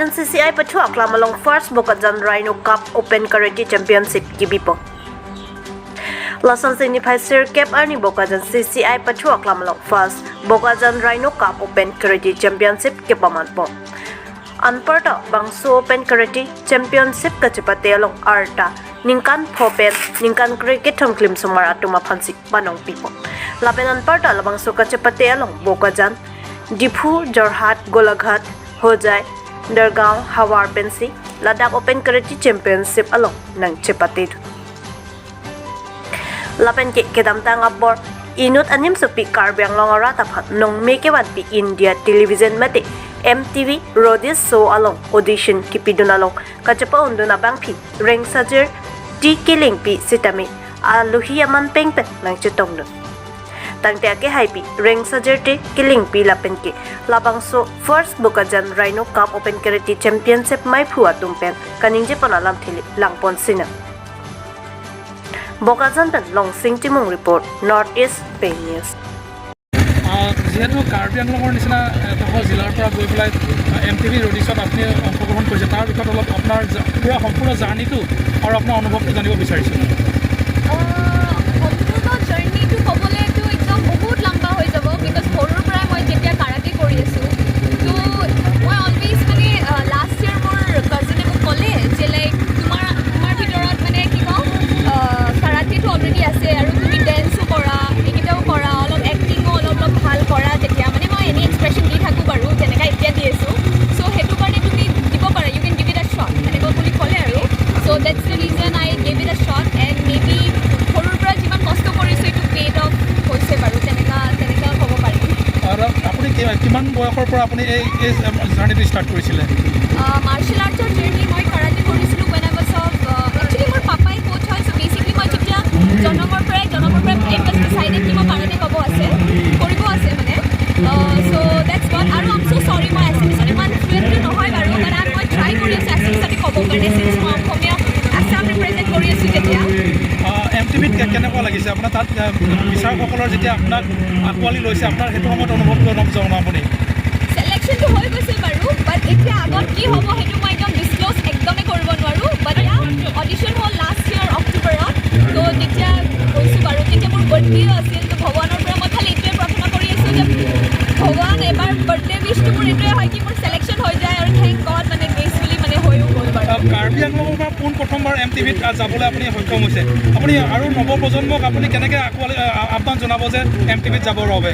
Bokajan CCI Patua Klamalong First Bokajan Rhino Cup Open Karate Championship Kibipo. Lasan Signify Sir Cap Arni Bokajan CCI Patua Klamalong First Bokajan Rhino Cup Open Karate Championship Kipamanpo. Anparta Bangso Open Karate Championship Kachipate along Arta Ningkan Popen Ningkan Cricket Hong Klim Sumara Tuma Pansik Panong People. Lapen Anparta Labangso Kachipate along Bokajan Dipu Jorhat Golaghat Hojai Dargaon Hawar Pensi Ladakh Open Karate Championship along Nang Chipatid. Lapen ke kedamtang abor inut anim supi Karbi Anglong arata phat nong mekewan pi India television mate MTV Rodis show along audition kipidun along kachapa unduna bangphi Rengsajir Killingpi sitami aluhi aman pengpe nang chitong no tangte ake haipi Rengsajir Killingpi lapen ke labangso first Bokajan Rhino Cup Open Karate Championship mai phua tumpen kaningje panalam thili langpon sina Bokajan pen long sing timung report Northeast Bay News যেহেতু কাৰ্বি আংলঙৰ নিচিনা এটা জিলাৰ পৰা গৈ পেলাই MTV ৰডিছত আপুনি অংশগ্ৰহণ কৰিছে তাৰ বিষয়ত অলপ আপোনাৰ পুৰা সম্পূৰ্ণ জাৰ্ণিটো আৰু আপোনাৰ অনুভৱটো জানিব বিচাৰিছোঁ সম্পূৰ্ণ জাৰ্ণিটো ক'বলৈতো একদম বহুত লম্বা হৈ যাব বিকজ সৰুৰ পৰাই মই যেতিয়া কাৰাটে কৰি আছোঁ তো মই অলৱেজ মানে লাষ্ট ইয়েৰ মোৰ কাজিনে মোক ক'লে যে লাইক তোমাৰ ভিতৰত মানে কি কওঁ কাৰাটেটো অলৰেডি আছে আৰু তুমি ডেন্সো কৰা এইকেইটাও কৰা অলপ এক্টিঙো অলপ ভাল কৰা তেতিয়া মানে মই এনে এক্সপ্ৰেশ্যন দি থাকোঁ বাৰু যেনেকৈ এতিয়া দি আছোঁ চ' সেইটো কাৰণে তুমি দিব পাৰা you can give it a shot তেনেকৈ বুলি ক'লে আৰু so' that's the reason I give it a shot and maybe সৰুৰ পৰা যিমান কষ্ট কৰিছোঁ এইটো পেইড অফ হৈছে বাৰু তেনেকুৱা ক'ব পাৰিম আৰু আপুনি কিমান বয়সৰ পৰা আপুনি এই জাৰ্ণিটো ষ্টাৰ্ট কৰিছিলে মাৰ্চেল আৰ্টৰ জাৰ্ণি মই কাৰাটে কৰিছিলোঁ when I was of actually মোৰ পাপাই কোচ হয় চ' বেচিকলি মই যেতিয়া জন্মৰ পৰাই প্লেন বাছ ডিচাইডেড কি মই কাৰাটে কৰিব আছে মানে চ' ডেটছ ৱাট আৰু আম চ' চৰি মই এছামিছত ইমান ফ্লুৱেণ্টটো নহয় বাৰু বাট মই ট্ৰাই কৰি আছোঁ এছামিছতে ক'ব কাৰণে চিন্স মই অসমীয়া আছাম ৰিপ্ৰেজেণ্ট কৰি আছোঁ তেতিয়া MTVত কেনেকুৱা লাগিছে আপোনাৰ তাত বিচাৰকসকলৰ যেতিয়া আপোনাক আঁকোৱালি লৈছে আপোনাৰ সেইটো সময়ত অনুভৱটো অলপ জনাব আপুনি চিলেকশ্যনটো হৈ গৈছিল বাৰু বাট এতিয়া আগত কি হ'ব সেইটো মই একদম ডিছক্ল'জ একদমেই কৰিব নোৱাৰোঁ বাট অডিশ্যন হ'ল লাষ্ট ইয়েৰ অক্টোবৰত ত' তেতিয়া গৈছোঁ বাৰু তেতিয়া মোৰ বাৰ্থডেও আছিল ত' ভগৱানৰ পৰা মই খালি এইটোৱে প্ৰাৰ্থনা কৰি আছোঁ যে ভগৱান এবাৰ বাৰ্থডে উইচটো মোৰ এইটোৱে হয় কি মোৰ চিলেকশ্যন হৈ যায় আৰু থেংক গড মানে গ্ৰেচফুলি মানে হৈও গ'ল বাৰু কাৰ্বি আংলঙৰ পৰা প্ৰথমবাৰ MTVত যাবলৈ আপুনি সক্ষম হৈছে আপুনি আৰু নৱপ্ৰজন্মক আপুনি কেনেকৈ আহ্বান জনাব যে MTVত যাবৰ বাবে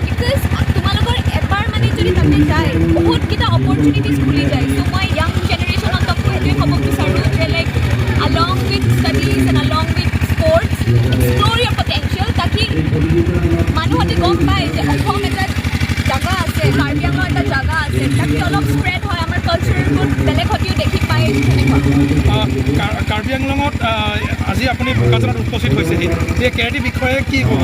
বিকজ তোমালোকৰ এবাৰ মানে যদি তাতে যায় বহুতকেইটা অপৰচুনিটিজ খুলি যায় চ' মই য়াং জেনেৰেশ্যনক সেইটোৱে ক'ব বিচাৰোঁ যে like along with studies and along with sports explore your potential তাকি মানুহতে গম পায় যে অসম এটা জাগা আছে কাৰ্বি আংলং এটা জাগা আছে তাকি অলপ স্প্ৰেড হয় আমাৰ কালচাৰবোৰ বেলেগ হতিও দেখি পায় তেনেকুৱা কাৰ্বি আংলঙত আজি আপুনি বোকাজানত উপস্থিত হৈছেহি এই কেৰাটে বিষয়ে কি ক'ব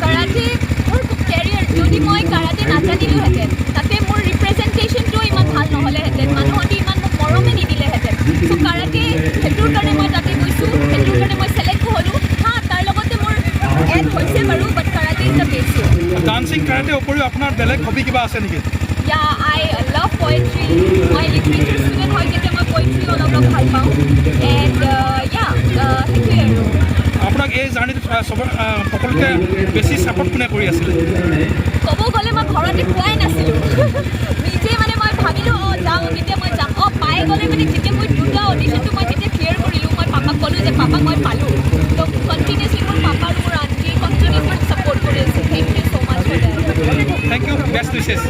কাৰাটে মোৰ কেৰিয়াৰ যদি মই কাৰাটে নাজানিলোহেঁতেন তাতে মোৰ ৰিপ্ৰেজেণ্টেশ্যনটোও ইমান ভাল নহ'লেহেঁতেন মানুহহঁতে ইমান মোক মৰমে নিদিলেহেঁতেন চ' কাৰাটে সেইটোৰ কাৰণে মই তাতে গৈছোঁ সেইটোৰ কাৰণে মই ছিলেক্ট হ'লোঁ তাৰ লগতে মোৰ এড হৈছে বাৰু but karate is the best dancing karate উপৰিও আপোনাৰ বেলেগ হবি কিবা আছে নেকি আই লাভ পয়েট্ৰি মই লিটাৰেচাৰ ষ্টুডেণ্ট হয় যেতিয়া মই পয়েট্ৰি অলপ ভাল পাওঁ এণ্ড সেইটোৱে আৰু আপোনাক এই জাৰ্ণিটোত সকলোকে বেছি ছাপৰ্ট কোনে কৰি আছিলে ক'ব গ'লে মই ঘৰতে পোৱাই নাছিলোঁ নিজে মানে মই ভাবিলোঁ যাওঁ তেতিয়া মই যাম পাই গ'লে মানে যেতিয়া মই দুটা অডিশ্যনটো মই যেতিয়া ক্লিয়াৰ কৰিলোঁ মই পাপাক ক'লোঁ যে পাপাক মই পালোঁ ত' কণ্টিনিউছলি মোৰ পাপা আৰু মোৰ আণ্টি কণ্টিনিউছলি ছাপৰ্ট কৰি আছে thank you so' much for that thank you best wishes